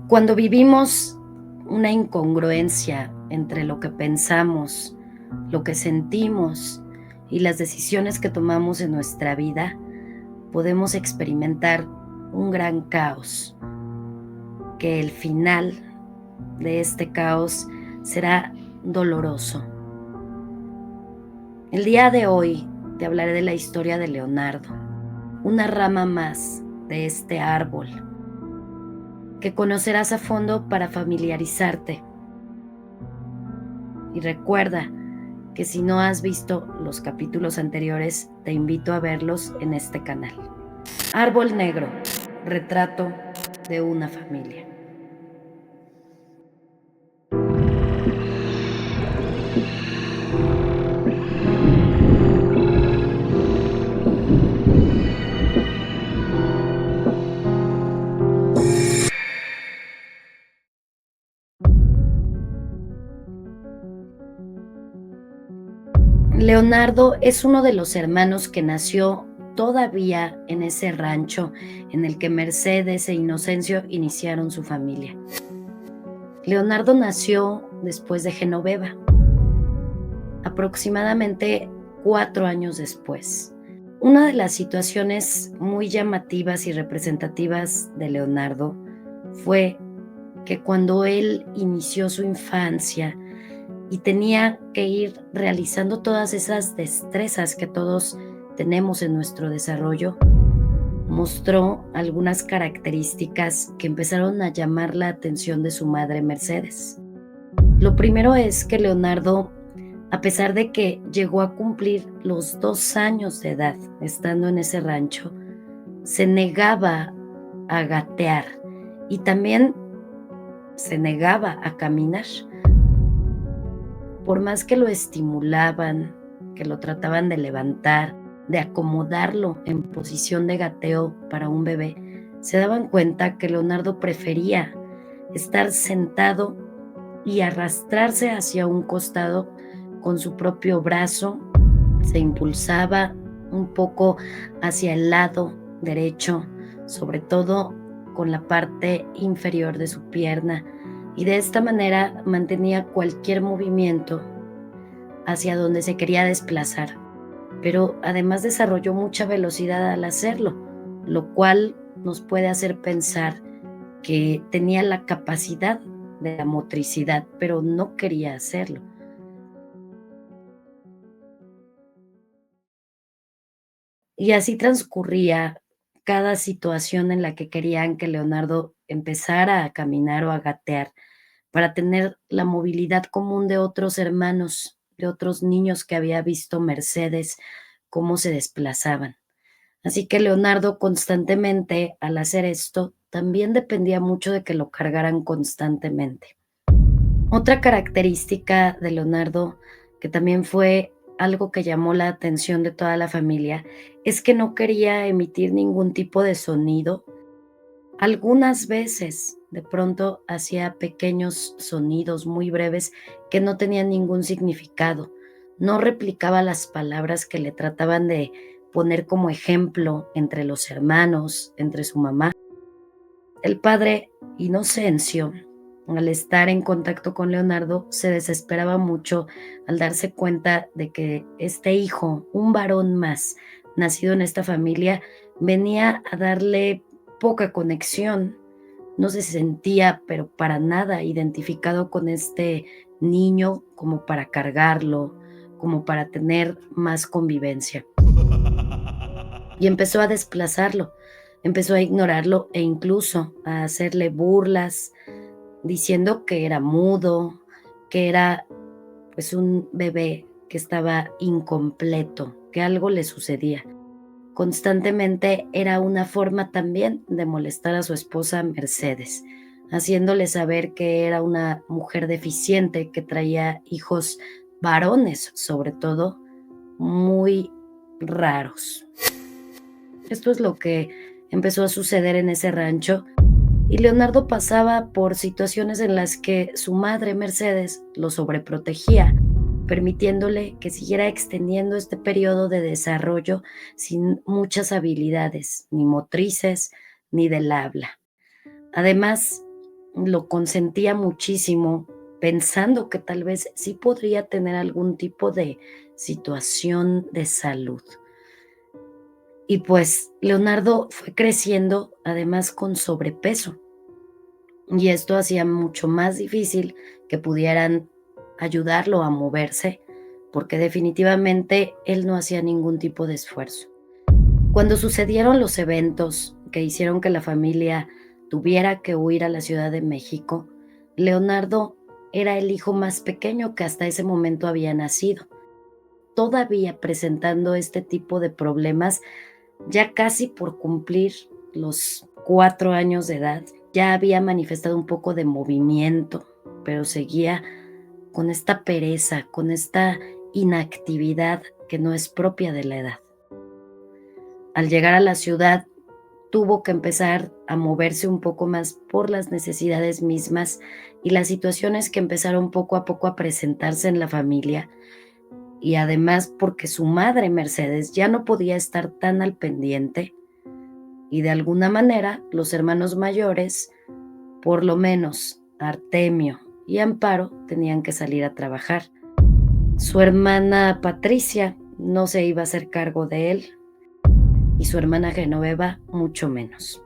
Cuando vivimos una incongruencia entre lo que pensamos, lo que sentimos y las decisiones que tomamos en nuestra vida, podemos experimentar un gran caos, que el final de este caos será doloroso. El día de hoy te hablaré de la historia de Leonardo, una rama más de este árbol que conocerás a fondo para familiarizarte. Y recuerda que si no has visto los capítulos anteriores, te invito a verlos en este canal. Árbol negro, retrato de una familia. Leonardo es uno de los hermanos que nació todavía en ese rancho en el que Mercedes e Inocencio iniciaron su familia. Leonardo nació después de Genoveva, aproximadamente 4 años después. Una de las situaciones muy llamativas y representativas de Leonardo fue que cuando él inició su infancia y tenía que ir realizando todas esas destrezas que todos tenemos en nuestro desarrollo, mostró algunas características que empezaron a llamar la atención de su madre Mercedes. Lo primero es que Leonardo, a pesar de que llegó a cumplir los 2 años de edad estando en ese rancho, se negaba a gatear y también se negaba a caminar. Por más que lo estimulaban, que lo trataban de levantar, de acomodarlo en posición de gateo para un bebé, se daban cuenta que Leonardo prefería estar sentado y arrastrarse hacia un costado con su propio brazo. Se impulsaba un poco hacia el lado derecho, sobre todo con la parte inferior de su pierna, y de esta manera mantenía cualquier movimiento hacia donde se quería desplazar, pero además desarrolló mucha velocidad al hacerlo, lo cual nos puede hacer pensar que tenía la capacidad de la motricidad, pero no quería hacerlo. Y así transcurría cada situación en la que querían que Leonardo empezara a caminar o a gatear para tener la movilidad común de otros hermanos, de otros niños que había visto Mercedes, cómo se desplazaban. Así que Leonardo constantemente, al hacer esto, también dependía mucho de que lo cargaran constantemente. Otra característica de Leonardo, que también fue algo que llamó la atención de toda la familia, es que no quería emitir ningún tipo de sonido. Algunas veces, de pronto, hacía pequeños sonidos muy breves que no tenían ningún significado. No replicaba las palabras que le trataban de poner como ejemplo entre los hermanos, entre su mamá. El padre Inocencio, al estar en contacto con Leonardo, se desesperaba mucho al darse cuenta de que este hijo, un varón más, nacido en esta familia, venía a darle poca conexión. No se sentía, pero para nada, identificado con este niño como para cargarlo, como para tener más convivencia. Y empezó a desplazarlo, empezó a ignorarlo e incluso a hacerle burlas, diciendo que era mudo, que era pues un bebé que estaba incompleto, que algo le sucedía. Constantemente era una forma también de molestar a su esposa Mercedes, haciéndole saber que era una mujer deficiente que traía hijos varones, sobre todo, muy raros. Esto es lo que empezó a suceder en ese rancho y Leonardo pasaba por situaciones en las que su madre Mercedes lo sobreprotegía, permitiéndole que siguiera extendiendo este periodo de desarrollo sin muchas habilidades, ni motrices, ni del habla. Además, lo consentía muchísimo, pensando que tal vez sí podría tener algún tipo de situación de salud. Y pues Leonardo fue creciendo además con sobrepeso y esto hacía mucho más difícil que pudieran ayudarlo a moverse porque definitivamente él no hacía ningún tipo de esfuerzo. Cuando sucedieron los eventos que hicieron que la familia tuviera que huir a la Ciudad de México, Leonardo era el hijo más pequeño que hasta ese momento había nacido. Todavía presentando este tipo de problemas, ya casi por cumplir los 4 años de edad, ya había manifestado un poco de movimiento, pero seguía con esta pereza, con esta inactividad que no es propia de la edad. Al llegar a la ciudad, tuvo que empezar a moverse un poco más por las necesidades mismas y las situaciones que empezaron poco a poco a presentarse en la familia, y además porque su madre, Mercedes, ya no podía estar tan al pendiente y de alguna manera los hermanos mayores, por lo menos Artemio y Amparo, tenían que salir a trabajar. Su hermana Patricia no se iba a hacer cargo de él y su hermana Genoveva mucho menos.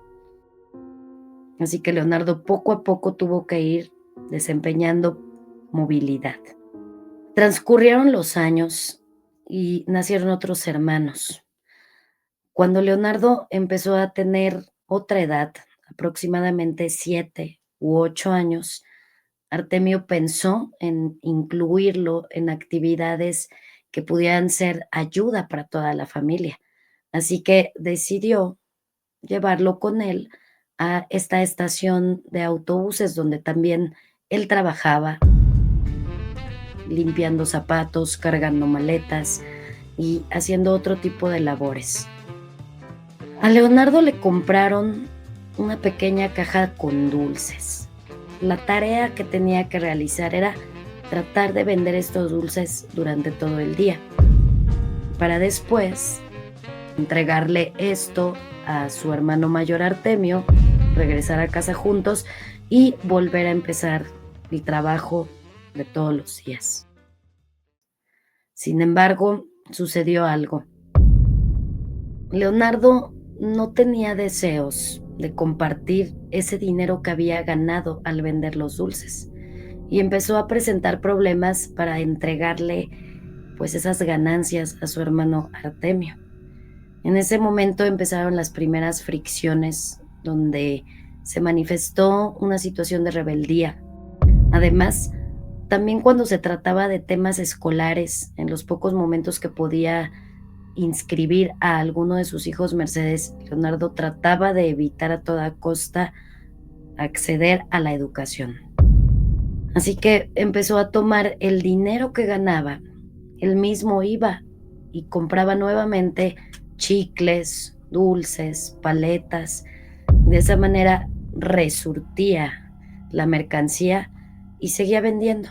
Así que Leonardo poco a poco tuvo que ir desempeñando movilidad. Transcurrieron los años y nacieron otros hermanos. Cuando Leonardo empezó a tener otra edad, aproximadamente 7 u 8 años, Artemio pensó en incluirlo en actividades que pudieran ser ayuda para toda la familia. Así que decidió llevarlo con él a esta estación de autobuses donde también él trabajaba, limpiando zapatos, cargando maletas y haciendo otro tipo de labores. A Leonardo le compraron una pequeña caja con dulces. La tarea que tenía que realizar era tratar de vender estos dulces durante todo el día, para después entregarle esto a su hermano mayor Artemio, regresar a casa juntos y volver a empezar el trabajo de todos los días. Sin embargo, sucedió algo. Leonardo no tenía deseos de compartir ese dinero que había ganado al vender los dulces y empezó a presentar problemas para entregarle pues esas ganancias a su hermano Artemio. En ese momento empezaron las primeras fricciones donde se manifestó una situación de rebeldía. Además, también cuando se trataba de temas escolares, en los pocos momentos que podía inscribir a alguno de sus hijos Mercedes, Leonardo trataba de evitar a toda costa acceder a la educación. Así que empezó a tomar el dinero que ganaba, él mismo iba y compraba nuevamente chicles, dulces, paletas. De esa manera resurtía la mercancía y seguía vendiendo.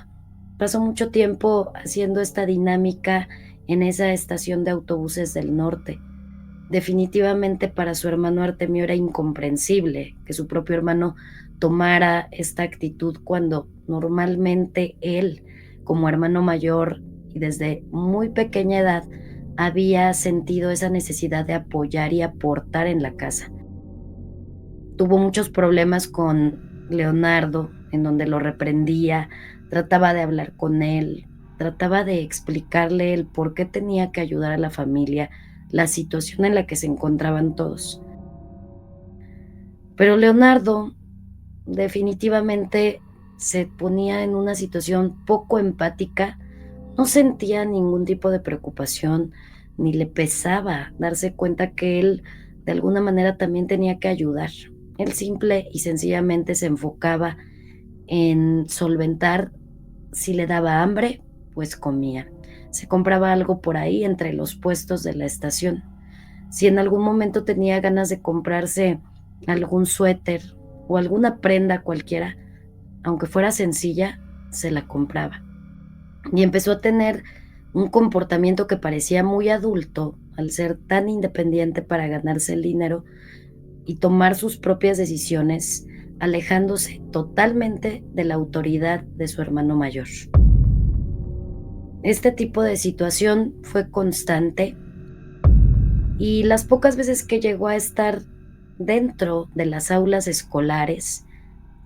Pasó mucho tiempo haciendo esta dinámica en esa estación de autobuses del norte. Definitivamente para su hermano Artemio era incomprensible que su propio hermano tomara esta actitud cuando normalmente él, como hermano mayor y desde muy pequeña edad, había sentido esa necesidad de apoyar y aportar en la casa. Tuvo muchos problemas con Leonardo, en donde lo reprendía, trataba de hablar con él, trataba de explicarle el por qué tenía que ayudar a la familia, la situación en la que se encontraban todos. Pero Leonardo definitivamente se ponía en una situación poco empática, no sentía ningún tipo de preocupación, ni le pesaba darse cuenta que él de alguna manera también tenía que ayudar. Él simple y sencillamente se enfocaba en solventar. Si le daba hambre, pues comía. Se compraba algo por ahí entre los puestos de la estación. Si en algún momento tenía ganas de comprarse algún suéter o alguna prenda cualquiera, aunque fuera sencilla, se la compraba. Y empezó a tener un comportamiento que parecía muy adulto al ser tan independiente para ganarse el dinero y tomar sus propias decisiones, alejándose totalmente de la autoridad de su hermano mayor. Este tipo de situación fue constante y las pocas veces que llegó a estar dentro de las aulas escolares,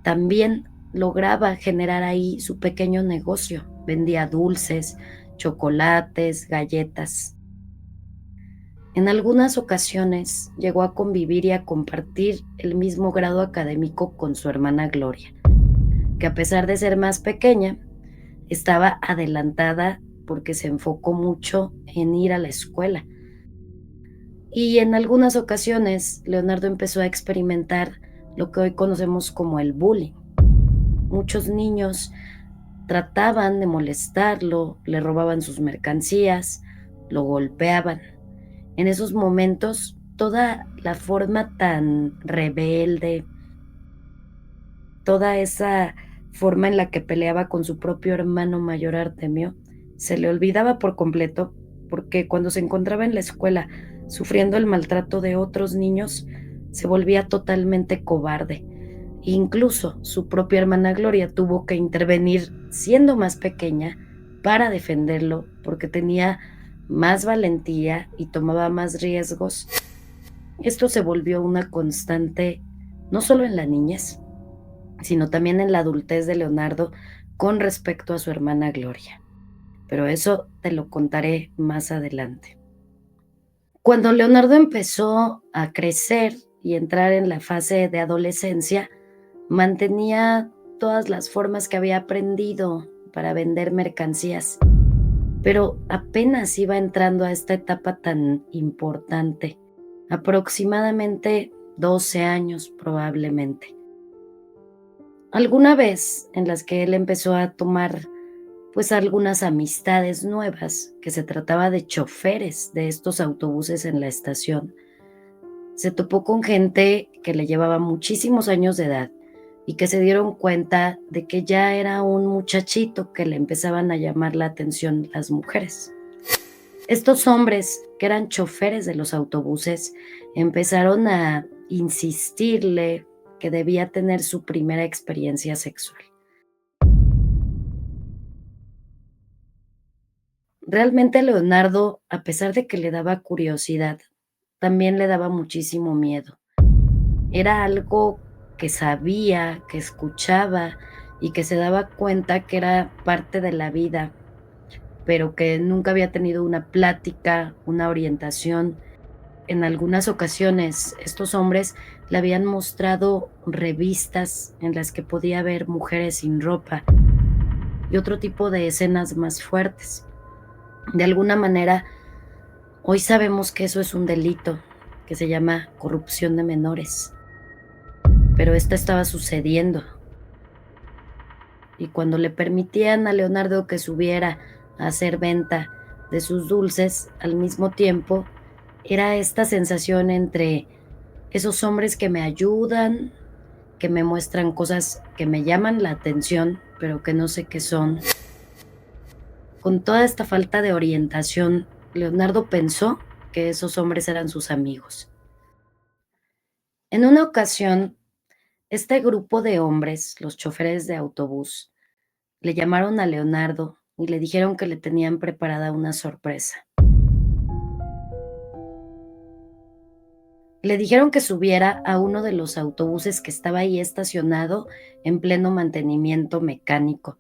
también lograba generar ahí su pequeño negocio. Vendía dulces, chocolates, galletas. En algunas ocasiones llegó a convivir y a compartir el mismo grado académico con su hermana Gloria, que a pesar de ser más pequeña, estaba adelantada porque se enfocó mucho en ir a la escuela. Y en algunas ocasiones, Leonardo empezó a experimentar lo que hoy conocemos como el bullying. Muchos niños trataban de molestarlo, le robaban sus mercancías, lo golpeaban. En esos momentos, toda la forma tan rebelde, toda esa forma en la que peleaba con su propio hermano mayor Artemio, se le olvidaba por completo, porque cuando se encontraba en la escuela sufriendo el maltrato de otros niños, se volvía totalmente cobarde. Incluso su propia hermana Gloria tuvo que intervenir siendo más pequeña para defenderlo, porque tenía más valentía y tomaba más riesgos. Esto se volvió una constante, no solo en la niñez, sino también en la adultez de Leonardo con respecto a su hermana Gloria. Pero eso te lo contaré más adelante. Cuando Leonardo empezó a crecer y entrar en la fase de adolescencia, mantenía todas las formas que había aprendido para vender mercancías, pero apenas iba entrando a esta etapa tan importante, aproximadamente 12 años probablemente. Alguna vez en las que él empezó a tomar pues algunas amistades nuevas, que se trataba de choferes de estos autobuses en la estación. Se topó con gente que le llevaba muchísimos años de edad y que se dieron cuenta de que ya era un muchachito que le empezaban a llamar la atención las mujeres. Estos hombres, que eran choferes de los autobuses, empezaron a insistirle que debía tener su primera experiencia sexual. Realmente Leonardo, a pesar de que le daba curiosidad, también le daba muchísimo miedo. Era algo que sabía, que escuchaba y que se daba cuenta que era parte de la vida, pero que nunca había tenido una plática, una orientación. En algunas ocasiones, estos hombres le habían mostrado revistas en las que podía ver mujeres sin ropa y otro tipo de escenas más fuertes. De alguna manera, hoy sabemos que eso es un delito que se llama corrupción de menores, pero esto estaba sucediendo y cuando le permitían a Leonardo que subiera a hacer venta de sus dulces, al mismo tiempo era esta sensación entre esos hombres que me ayudan, que me muestran cosas que me llaman la atención, pero que no sé qué son. Con toda esta falta de orientación, Leonardo pensó que esos hombres eran sus amigos. En una ocasión, este grupo de hombres, los choferes de autobús, le llamaron a Leonardo y le dijeron que le tenían preparada una sorpresa. Le dijeron que subiera a uno de los autobuses que estaba ahí estacionado en pleno mantenimiento mecánico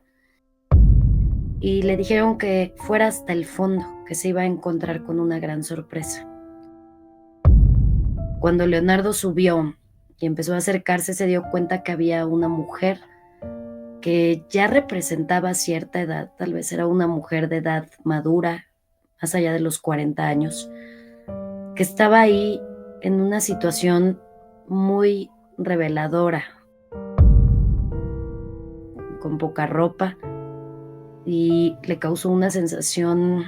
y le dijeron que fuera hasta el fondo, que se iba a encontrar con una gran sorpresa. Cuando Leonardo subió y empezó a acercarse, se dio cuenta que había una mujer que ya representaba cierta edad, tal vez era una mujer de edad madura, más allá de los 40 años, que estaba ahí en una situación muy reveladora, con poca ropa, y le causó una sensación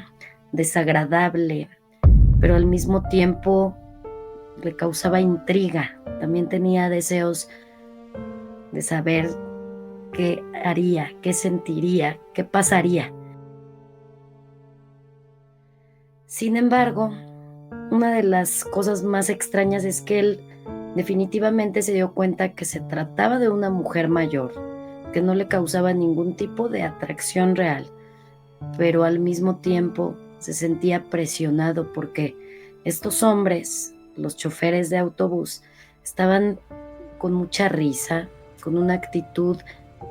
desagradable, pero al mismo tiempo le causaba intriga. También tenía deseos de saber qué haría, qué sentiría, qué pasaría. Sin embargo, una de las cosas más extrañas es que él Definitivamente se dio cuenta que se trataba de una mujer mayor, que no le causaba ningún tipo de atracción real, pero al mismo tiempo se sentía presionado porque estos hombres, los choferes de autobús, estaban con mucha risa, con una actitud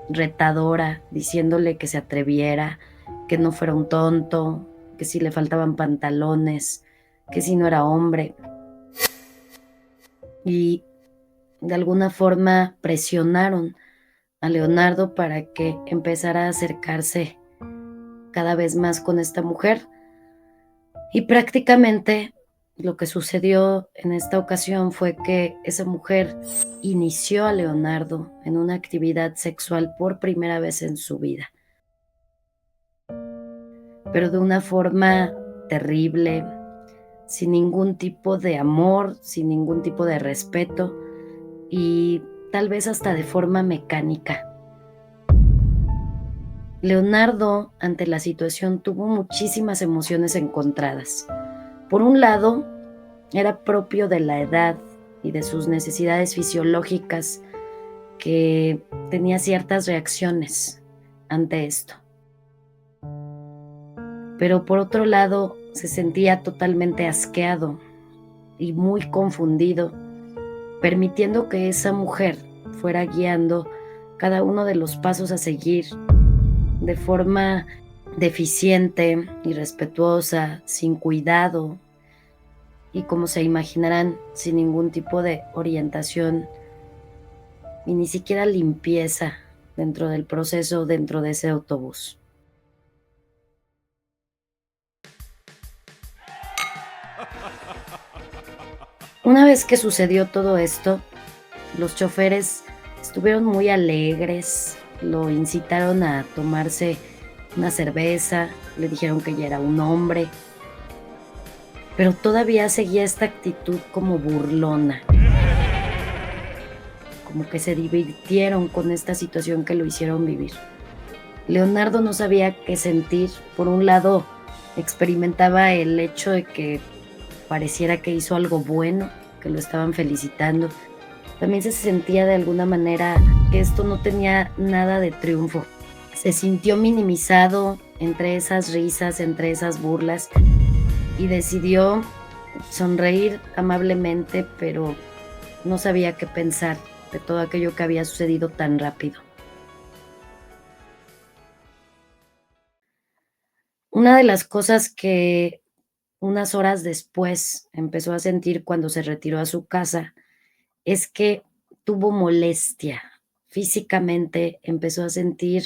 retadora, diciéndole que se atreviera, que no fuera un tonto, que si le faltaban pantalones, que si no era hombre. Y de alguna forma presionaron a Leonardo para que empezara a acercarse cada vez más con esta mujer. Y prácticamente lo que sucedió en esta ocasión fue que esa mujer inició a Leonardo en una actividad sexual por primera vez en su vida, pero de una forma terrible, sin ningún tipo de amor, sin ningún tipo de respeto y tal vez hasta de forma mecánica. Leonardo, ante la situación, tuvo muchísimas emociones encontradas. Por un lado, era propio de la edad y de sus necesidades fisiológicas que tenía ciertas reacciones ante esto. Pero por otro lado, se sentía totalmente asqueado y muy confundido, permitiendo que esa mujer fuera guiando cada uno de los pasos a seguir de forma deficiente, irrespetuosa, sin cuidado y, como se imaginarán, sin ningún tipo de orientación y ni siquiera limpieza dentro del proceso, dentro de ese autobús. Una vez que sucedió todo esto, los choferes estuvieron muy alegres, lo incitaron a tomarse una cerveza, le dijeron que ya era un hombre, pero todavía seguía esta actitud como burlona, como que se divirtieron con esta situación que lo hicieron vivir. Leonardo no sabía qué sentir. Por un lado, experimentaba el hecho de que pareciera que hizo algo bueno, que lo estaban felicitando. También se sentía de alguna manera que esto no tenía nada de triunfo. Se sintió minimizado entre esas risas, entre esas burlas, y decidió sonreír amablemente, pero no sabía qué pensar de todo aquello que había sucedido tan rápido. Una de las cosas que unas horas después empezó a sentir cuando se retiró a su casa es que tuvo molestia. Físicamente empezó a sentir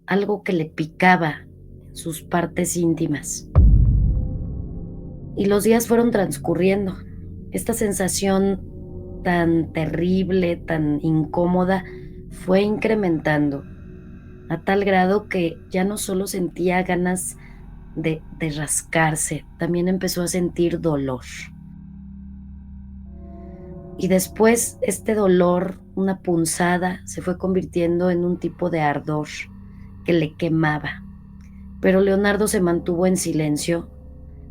algo que le picaba en sus partes íntimas. Y los días fueron transcurriendo. Esta sensación tan terrible, tan incómoda, fue incrementando a tal grado que ya no solo sentía ganas de rascarse, también empezó a sentir dolor. Y después este dolor, una punzada, se fue convirtiendo en un tipo de ardor que le quemaba. Pero Leonardo se mantuvo en silencio,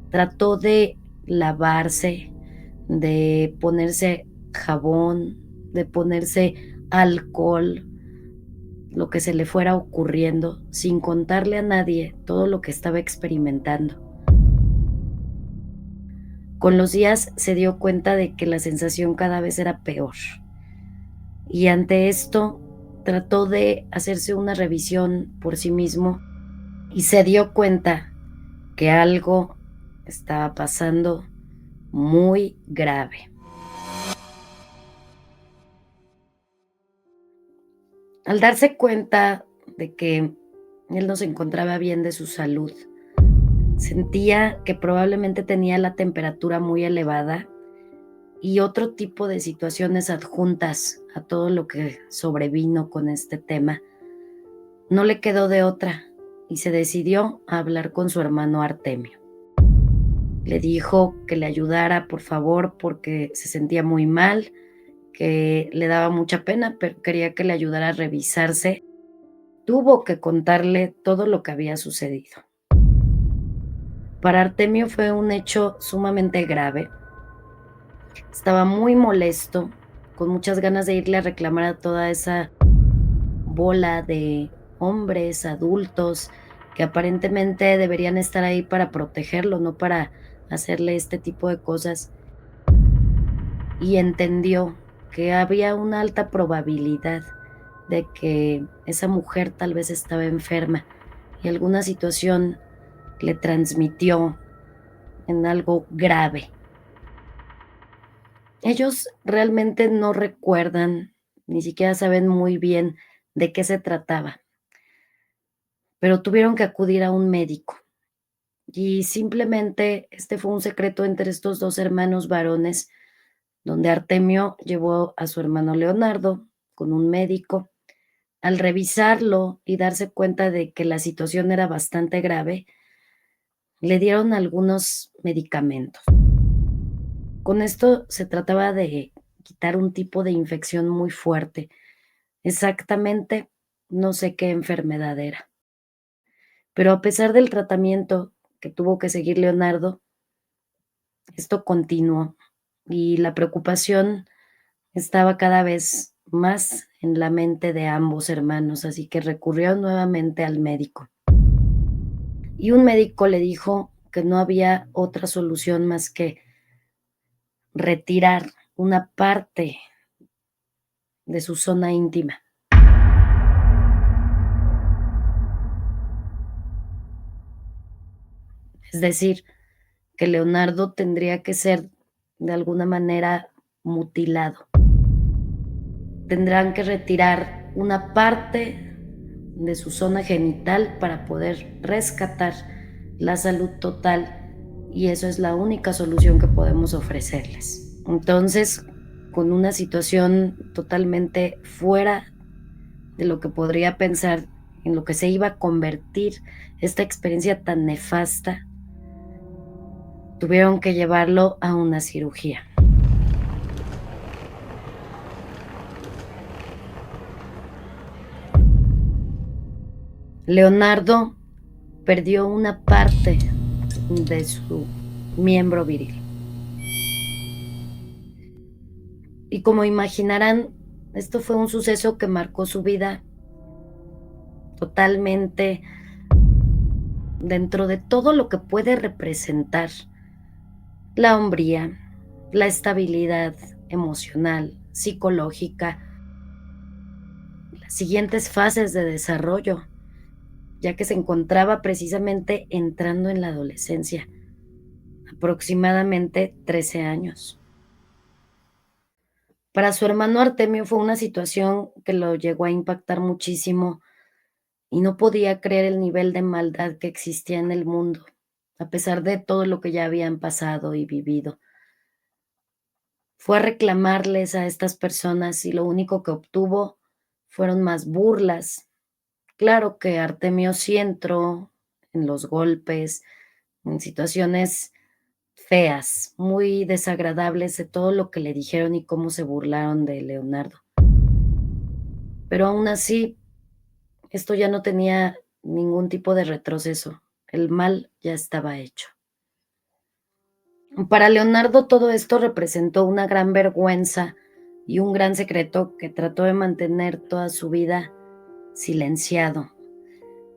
trató de lavarse, de ponerse jabón, de ponerse alcohol, lo que se le fuera ocurriendo, sin contarle a nadie todo lo que estaba experimentando. Con los días se dio cuenta de que la sensación cada vez era peor. Y ante esto trató de hacerse una revisión por sí mismo y se dio cuenta que algo estaba pasando muy grave. Al darse cuenta de que él no se encontraba bien de su salud, sentía que probablemente tenía la temperatura muy elevada y otro tipo de situaciones adjuntas a todo lo que sobrevino con este tema. No le quedó de otra y se decidió a hablar con su hermano Artemio. Le dijo que le ayudara, por favor, porque se sentía muy mal, que le daba mucha pena, pero quería que le ayudara a revisarse. Tuvo que contarle todo lo que había sucedido. Para Artemio fue un hecho sumamente grave. Estaba muy molesto, con muchas ganas de irle a reclamar a toda esa bola de hombres adultos que aparentemente deberían estar ahí para protegerlo, no para hacerle este tipo de cosas, y entendió que había una alta probabilidad de que esa mujer tal vez estaba enferma y alguna situación le transmitió en algo grave. Ellos realmente no recuerdan, ni siquiera saben muy bien de qué se trataba, pero tuvieron que acudir a un médico. Y simplemente este fue un secreto entre estos 2 hermanos varones, donde Artemio llevó a su hermano Leonardo con un médico. Al revisarlo y darse cuenta de que la situación era bastante grave, le dieron algunos medicamentos. Con esto se trataba de quitar un tipo de infección muy fuerte. Exactamente, no sé qué enfermedad era. Pero a pesar del tratamiento que tuvo que seguir Leonardo, esto continuó y la preocupación estaba cada vez más en la mente de ambos hermanos, así que recurrió nuevamente al médico. Y un médico le dijo que no había otra solución más que retirar una parte de su zona íntima. Es decir, que Leonardo tendría que ser de alguna manera mutilado. Tendrán que retirar una parte de su zona genital para poder rescatar la salud total y eso es la única solución que podemos ofrecerles. Entonces, con una situación totalmente fuera de lo que podría pensar, en lo que se iba a convertir esta experiencia tan nefasta, tuvieron que llevarlo a una cirugía. Leonardo perdió una parte de su miembro viril. Y como imaginarán, esto fue un suceso que marcó su vida totalmente dentro de todo lo que puede representar la hombría, la estabilidad emocional, psicológica, las siguientes fases de desarrollo, ya que se encontraba precisamente entrando en la adolescencia, aproximadamente 13 años. Para su hermano Artemio fue una situación que lo llegó a impactar muchísimo y no podía creer el nivel de maldad que existía en el mundo, a pesar de todo lo que ya habían pasado y vivido. Fue a reclamarles a estas personas y lo único que obtuvo fueron más burlas. Claro que Artemio sí entró en los golpes, en situaciones feas, muy desagradables de todo lo que le dijeron y cómo se burlaron de Leonardo. Pero aún así, esto ya no tenía ningún tipo de retroceso. El mal ya estaba hecho. Para Leonardo todo esto representó una gran vergüenza y un gran secreto que trató de mantener toda su vida silenciado,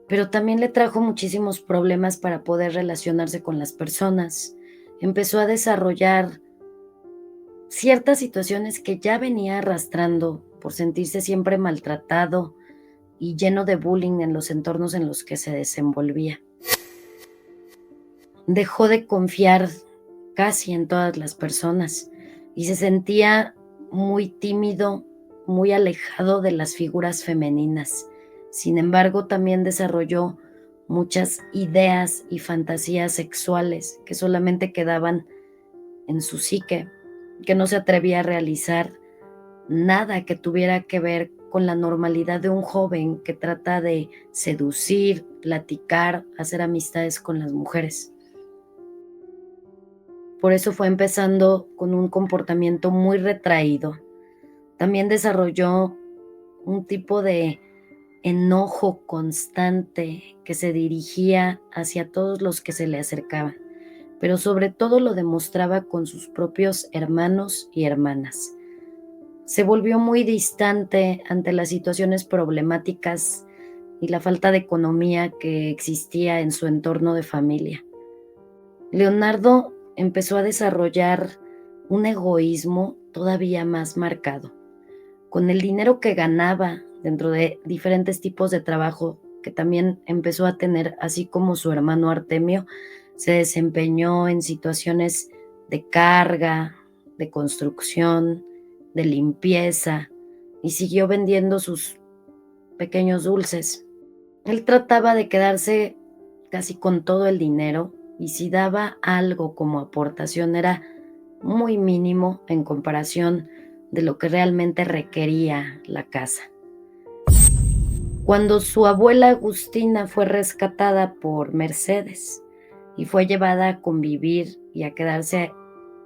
pero también le trajo muchísimos problemas para poder relacionarse con las personas. Empezó a desarrollar ciertas situaciones que ya venía arrastrando por sentirse siempre maltratado y lleno de bullying en los entornos en los que se desenvolvía. Dejó de confiar casi en todas las personas y se sentía muy tímido, muy alejado de las figuras femeninas. Sin embargo, también desarrolló muchas ideas y fantasías sexuales que solamente quedaban en su psique, que no se atrevía a realizar nada que tuviera que ver con la normalidad de un joven que trata de seducir, platicar, hacer amistades con las mujeres. Por eso fue empezando con un comportamiento muy retraído. También desarrolló un tipo de enojo constante que se dirigía hacia todos los que se le acercaban. pero sobre todo lo demostraba con sus propios hermanos y hermanas. Se volvió muy distante ante las situaciones problemáticas y la falta de economía que existía en su entorno de familia. Leonardo empezó a desarrollar un egoísmo todavía más marcado. Con el dinero que ganaba dentro de diferentes tipos de trabajo que también empezó a tener, así como su hermano Artemio, se desempeñó en situaciones de carga, de construcción, de limpieza y siguió vendiendo sus pequeños dulces. Él trataba de quedarse casi con todo el dinero y si daba algo como aportación era muy mínimo en comparación de lo que realmente requería la casa. Cuando su abuela Agustina fue rescatada por Mercedes y fue llevada a convivir y a quedarse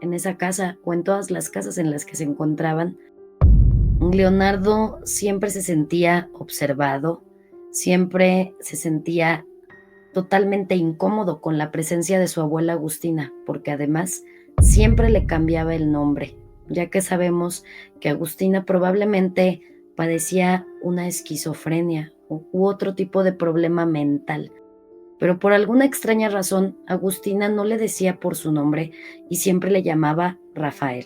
en esa casa o en todas las casas en las que se encontraban, Leonardo siempre se sentía observado, siempre se sentía totalmente incómodo con la presencia de su abuela Agustina, porque además siempre le cambiaba el nombre, ya que sabemos que Agustina probablemente padecía una esquizofrenia u otro tipo de problema mental. Pero por alguna extraña razón, Agustina no le decía por su nombre y siempre le llamaba Rafael.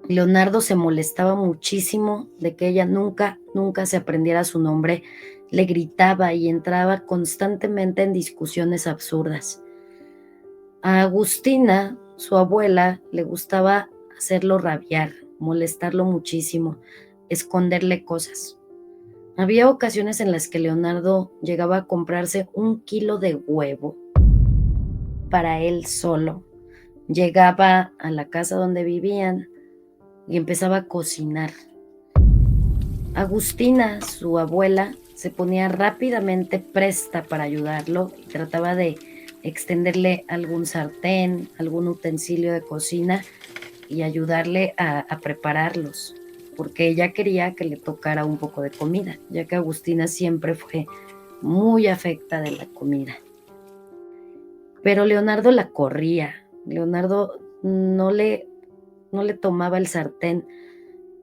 Leonardo se molestaba muchísimo de que ella nunca se aprendiera su nombre, le gritaba y entraba constantemente en discusiones absurdas. A Agustina, su abuela, le gustaba hacerlo rabiar, molestarlo muchísimo, esconderle cosas. Había ocasiones en las que Leonardo llegaba a comprarse 1 kilo de huevo para él solo. Llegaba a la casa donde vivían y empezaba a cocinar. Agustina, su abuela, se ponía rápidamente presta para ayudarlo y trataba de extenderle algún sartén, algún utensilio de cocina y ayudarle a prepararlos, porque ella quería que le tocara un poco de comida, ya que Agustina siempre fue muy afecta de la comida. Pero Leonardo la corría, Leonardo no le tomaba el sartén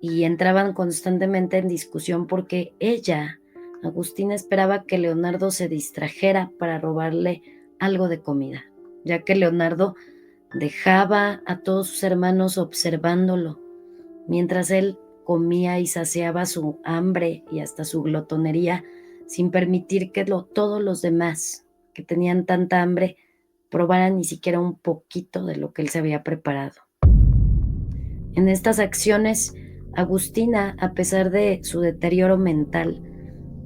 y entraban constantemente en discusión porque ella, Agustina, esperaba que Leonardo se distrajera para robarle algo de comida, ya que Leonardo dejaba a todos sus hermanos observándolo, mientras él comía y saciaba su hambre y hasta su glotonería, sin permitir que todos los demás que tenían tanta hambre probaran ni siquiera un poquito de lo que él se había preparado. En estas acciones, Agustina, a pesar de su deterioro mental,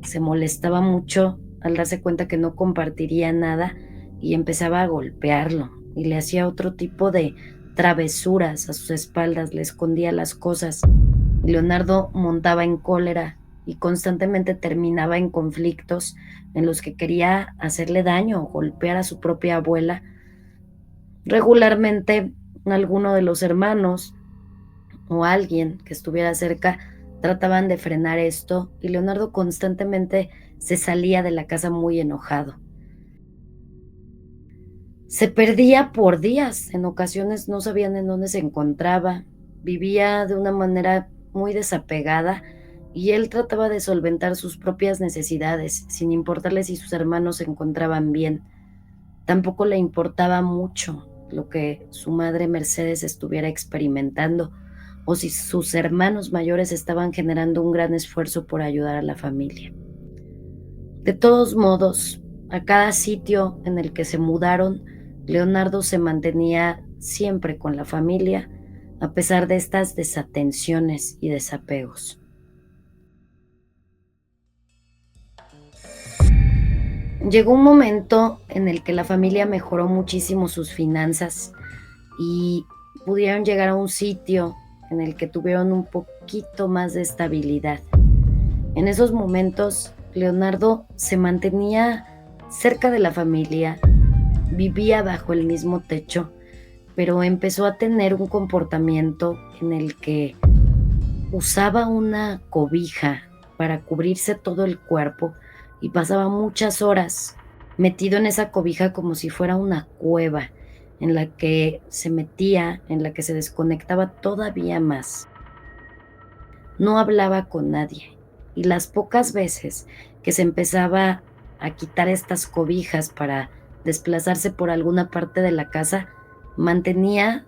se molestaba mucho al darse cuenta que no compartiría nada y empezaba a golpearlo y le hacía otro tipo de travesuras a sus espaldas, le escondía las cosas. Leonardo montaba en cólera y constantemente terminaba en conflictos en los que quería hacerle daño o golpear a su propia abuela. Regularmente, alguno de los hermanos o alguien que estuviera cerca trataban de frenar esto y Leonardo constantemente se salía de la casa muy enojado. Se perdía por días, en ocasiones no sabían en dónde se encontraba, vivía de una manera muy desapegada y él trataba de solventar sus propias necesidades, sin importarle si sus hermanos se encontraban bien. Tampoco le importaba mucho lo que su madre Mercedes estuviera experimentando o si sus hermanos mayores estaban generando un gran esfuerzo por ayudar a la familia. De todos modos, a cada sitio en el que se mudaron, Leonardo se mantenía siempre con la familia, a pesar de estas desatenciones y desapegos. Llegó un momento en el que la familia mejoró muchísimo sus finanzas y pudieron llegar a un sitio en el que tuvieron un poquito más de estabilidad. En esos momentos, Leonardo se mantenía cerca de la familia, vivía bajo el mismo techo, pero empezó a tener un comportamiento en el que usaba una cobija para cubrirse todo el cuerpo y pasaba muchas horas metido en esa cobija como si fuera una cueva, en la que se metía, en la que se desconectaba todavía más. No hablaba con nadie, y las pocas veces que se empezaba a quitar estas cobijas para desplazarse por alguna parte de la casa, mantenía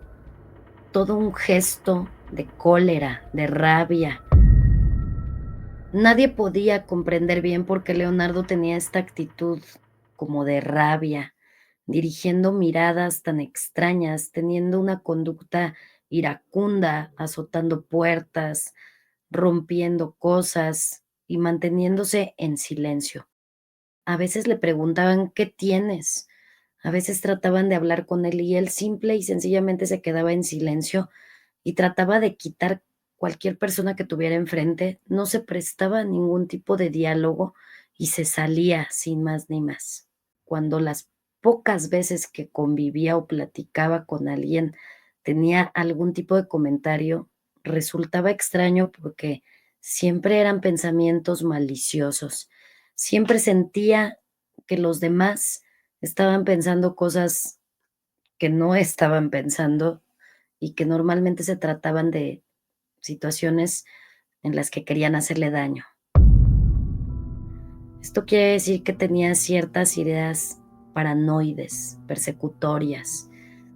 todo un gesto de cólera, de rabia. Nadie podía comprender bien por qué Leonardo tenía esta actitud como de rabia, dirigiendo miradas tan extrañas, teniendo una conducta iracunda, azotando puertas, rompiendo cosas y manteniéndose en silencio. A veces le preguntaban: "¿Qué tienes?". A veces trataban de hablar con él y él simple y sencillamente se quedaba en silencio y trataba de quitar cualquier persona que tuviera enfrente, no se prestaba a ningún tipo de diálogo y se salía sin más ni más. Cuando las pocas veces que convivía o platicaba con alguien tenía algún tipo de comentario, resultaba extraño porque siempre eran pensamientos maliciosos. Siempre sentía que los demás estaban pensando cosas que no estaban pensando y que normalmente se trataban de situaciones en las que querían hacerle daño. Esto quiere decir que tenía ciertas ideas paranoides, persecutorias.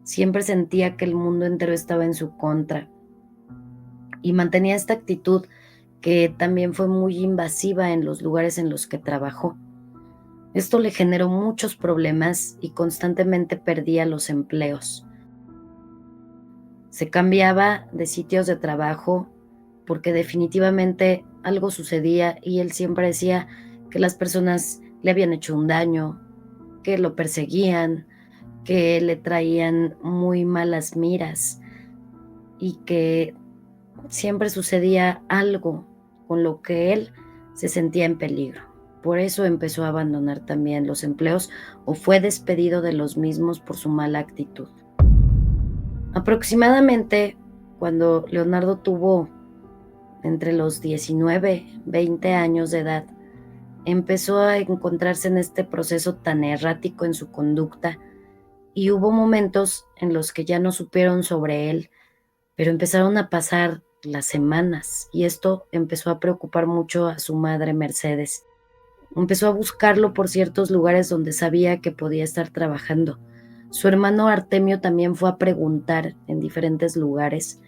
Siempre sentía que el mundo entero estaba en su contra y mantenía esta actitud que también fue muy invasiva en los lugares en los que trabajó. Esto le generó muchos problemas y constantemente perdía los empleos. Se cambiaba de sitios de trabajo porque definitivamente algo sucedía y él siempre decía que las personas le habían hecho un daño, que lo perseguían, que le traían muy malas miras y que siempre sucedía algo con lo que él se sentía en peligro. Por eso empezó a abandonar también los empleos o fue despedido de los mismos por su mala actitud. Aproximadamente cuando Leonardo tuvo entre los 19, 20 años de edad, empezó a encontrarse en este proceso tan errático en su conducta y hubo momentos en los que ya no supieron sobre él, pero empezaron a pasar las semanas y esto empezó a preocupar mucho a su madre Mercedes. Empezó a buscarlo por ciertos lugares donde sabía que podía estar trabajando. Su hermano Artemio también fue a preguntar en diferentes lugares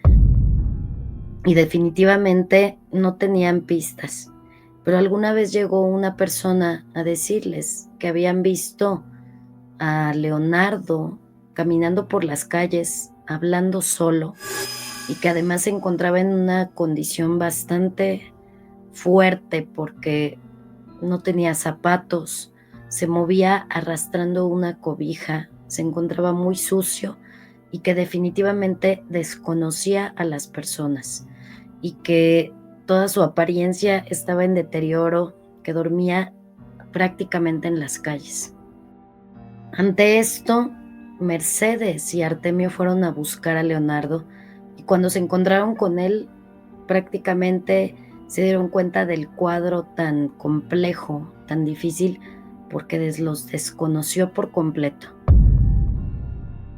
y definitivamente no tenían pistas. Pero alguna vez llegó una persona a decirles que habían visto a Leonardo caminando por las calles, hablando solo, y que además se encontraba en una condición bastante fuerte porque no tenía zapatos, se movía arrastrando una cobija, se encontraba muy sucio y que definitivamente desconocía a las personas y que toda su apariencia estaba en deterioro, que dormía prácticamente en las calles. Ante esto, Mercedes y Artemio fueron a buscar a Leonardo y cuando se encontraron con él, prácticamente se dieron cuenta del cuadro tan complejo, tan difícil, porque los desconoció por completo.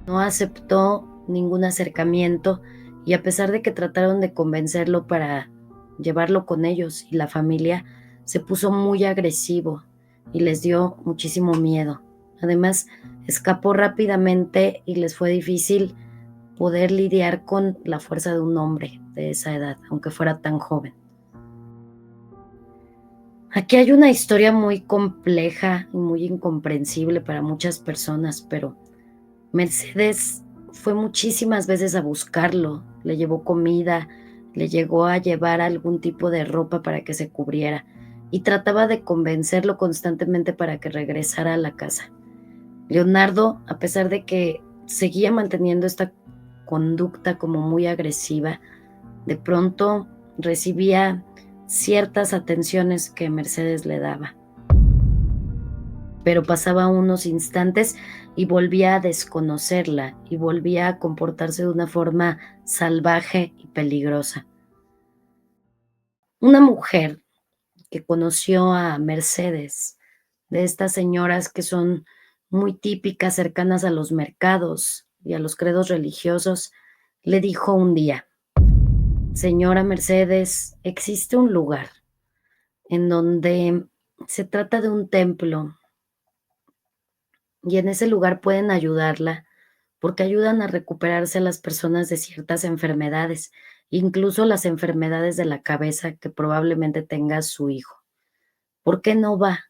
No aceptó ningún acercamiento y a pesar de que trataron de convencerlo para llevarlo con ellos y la familia, se puso muy agresivo y les dio muchísimo miedo. Además, escapó rápidamente y les fue difícil poder lidiar con la fuerza de un hombre de esa edad, aunque fuera tan joven. Aquí hay una historia muy compleja y muy incomprensible para muchas personas, pero Mercedes fue muchísimas veces a buscarlo, le llevó comida, le llegó a llevar algún tipo de ropa para que se cubriera y trataba de convencerlo constantemente para que regresara a la casa. Leonardo, a pesar de que seguía manteniendo esta conducta como muy agresiva, de pronto recibía ciertas atenciones que Mercedes le daba, pero pasaba unos instantes y volvía a desconocerla y volvía a comportarse de una forma salvaje y peligrosa. Una mujer que conoció a Mercedes, de estas señoras que son muy típicas, cercanas a los mercados, y a los credos religiosos, le dijo un día: Señora Mercedes, existe un lugar en donde se trata de un templo y en ese lugar pueden ayudarla porque ayudan a recuperarse a las personas de ciertas enfermedades, incluso las enfermedades de la cabeza que probablemente tenga su hijo. ¿Por qué no va?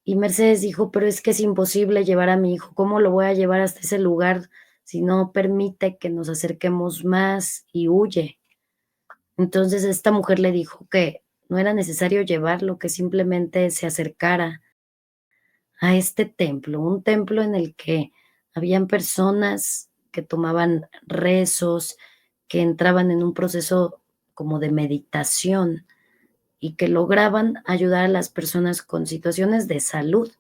Y Mercedes dijo: "Pero es que es imposible llevar a mi hijo, ¿cómo lo voy a llevar hasta ese lugar si no permite que nos acerquemos más?", y huye. Entonces esta mujer le dijo que no era necesario llevarlo, que simplemente se acercara a este templo, un templo en el que habían personas que tomaban rezos, que entraban en un proceso como de meditación y que lograban ayudar a las personas con situaciones de salud,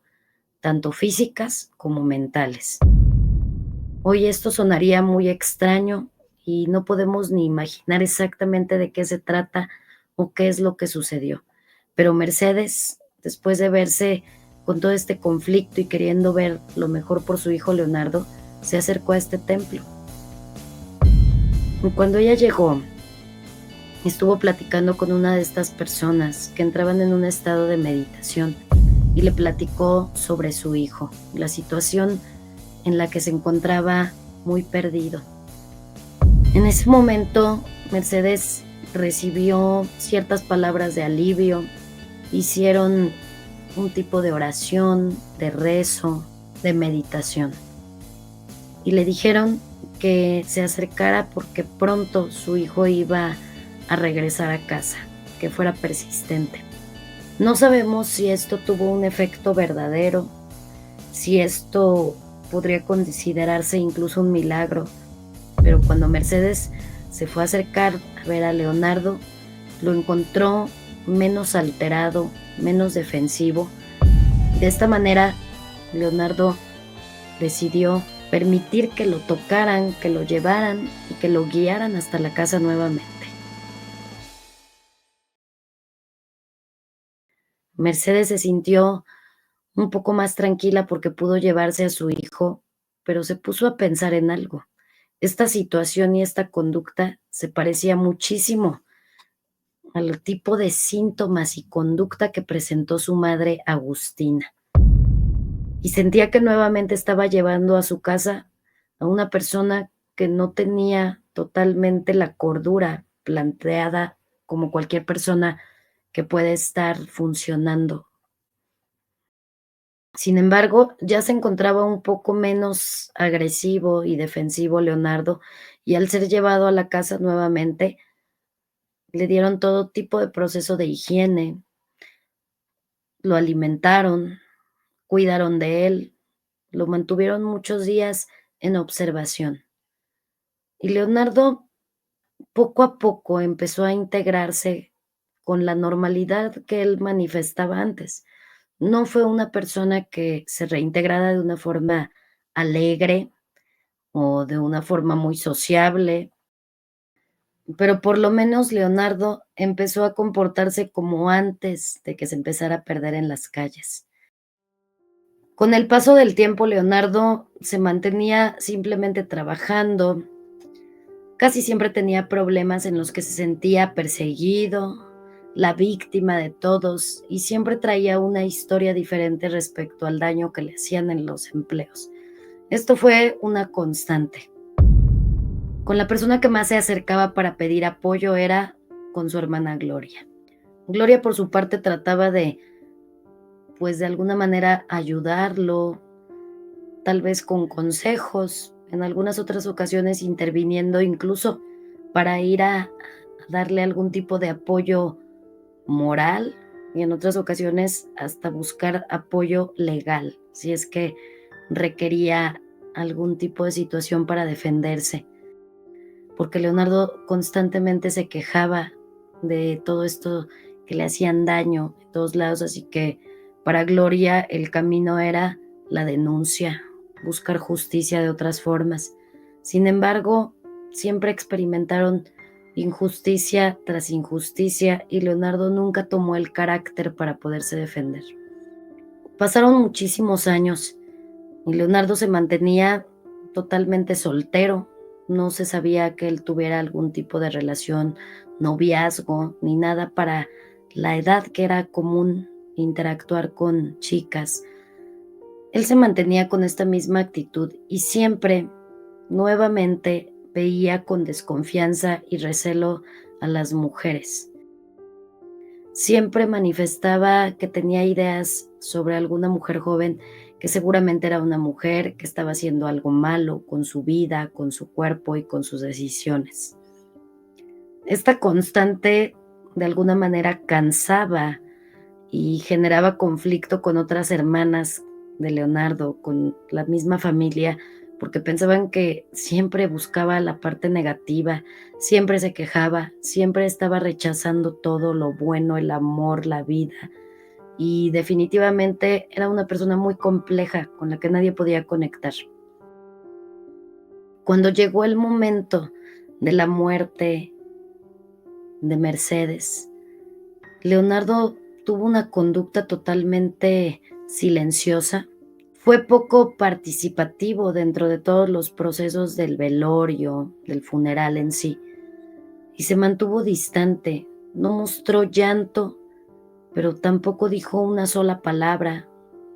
tanto físicas como mentales. Hoy esto sonaría muy extraño y no podemos ni imaginar exactamente de qué se trata o qué es lo que sucedió. Pero Mercedes, después de verse con todo este conflicto y queriendo ver lo mejor por su hijo Leonardo, se acercó a este templo. Y cuando ella llegó, estuvo platicando con una de estas personas que entraban en un estado de meditación y le platicó sobre su hijo, la situación en la que se encontraba muy perdido. En ese momento, Mercedes recibió ciertas palabras de alivio, hicieron un tipo de oración, de rezo, de meditación, y le dijeron que se acercara porque pronto su hijo iba a regresar a casa, que fuera persistente. No sabemos si esto tuvo un efecto verdadero, si esto podría considerarse incluso un milagro, pero cuando Mercedes se fue a acercar a ver a Leonardo, lo encontró menos alterado, menos defensivo. De esta manera, Leonardo decidió permitir que lo tocaran, que lo llevaran y que lo guiaran hasta la casa nuevamente. Mercedes se sintió un poco más tranquila porque pudo llevarse a su hijo, pero se puso a pensar en algo. Esta situación y esta conducta se parecía muchísimo al tipo de síntomas y conducta que presentó su madre Agustina. Y sentía que nuevamente estaba llevando a su casa a una persona que no tenía totalmente la cordura planteada como cualquier persona que puede estar funcionando. Sin embargo, ya se encontraba un poco menos agresivo y defensivo Leonardo, y al ser llevado a la casa nuevamente, le dieron todo tipo de proceso de higiene, lo alimentaron, cuidaron de él, lo mantuvieron muchos días en observación. Y Leonardo poco a poco empezó a integrarse con la normalidad que él manifestaba antes. No fue una persona que se reintegrara de una forma alegre o de una forma muy sociable, pero por lo menos Leonardo empezó a comportarse como antes de que se empezara a perder en las calles. Con el paso del tiempo, Leonardo se mantenía simplemente trabajando, casi siempre tenía problemas en los que se sentía perseguido, la víctima de todos, y siempre traía una historia diferente respecto al daño que le hacían en los empleos. Esto fue una constante. Con la persona que más se acercaba para pedir apoyo era con su hermana Gloria. Gloria, por su parte, trataba de, pues, de alguna manera ayudarlo, tal vez con consejos, en algunas otras ocasiones interviniendo incluso para ir a darle algún tipo de apoyo moral y en otras ocasiones hasta buscar apoyo legal, si es que requería algún tipo de situación para defenderse, porque Leonardo constantemente se quejaba de todo esto que le hacían daño de todos lados, así que para Gloria el camino era la denuncia, buscar justicia de otras formas. Sin embargo, siempre experimentaron injusticia tras injusticia y Leonardo nunca tomó el carácter para poderse defender. Pasaron muchísimos años y Leonardo se mantenía totalmente soltero, no se sabía que él tuviera algún tipo de relación, noviazgo, ni nada para la edad que era común interactuar con chicas. Él se mantenía con esta misma actitud y siempre, nuevamente, veía con desconfianza y recelo a las mujeres. Siempre manifestaba que tenía ideas sobre alguna mujer joven que seguramente era una mujer que estaba haciendo algo malo con su vida, con su cuerpo y con sus decisiones. Esta constante de alguna manera cansaba y generaba conflicto con otras hermanas de Leonardo, con la misma familia, porque pensaban que siempre buscaba la parte negativa, siempre se quejaba, siempre estaba rechazando todo lo bueno, el amor, la vida. Y definitivamente era una persona muy compleja con la que nadie podía conectar. Cuando llegó el momento de la muerte de Mercedes, Leonardo tuvo una conducta totalmente silenciosa. Fue poco participativo dentro de todos los procesos del velorio, del funeral en sí, y se mantuvo distante. No mostró llanto, pero tampoco dijo una sola palabra.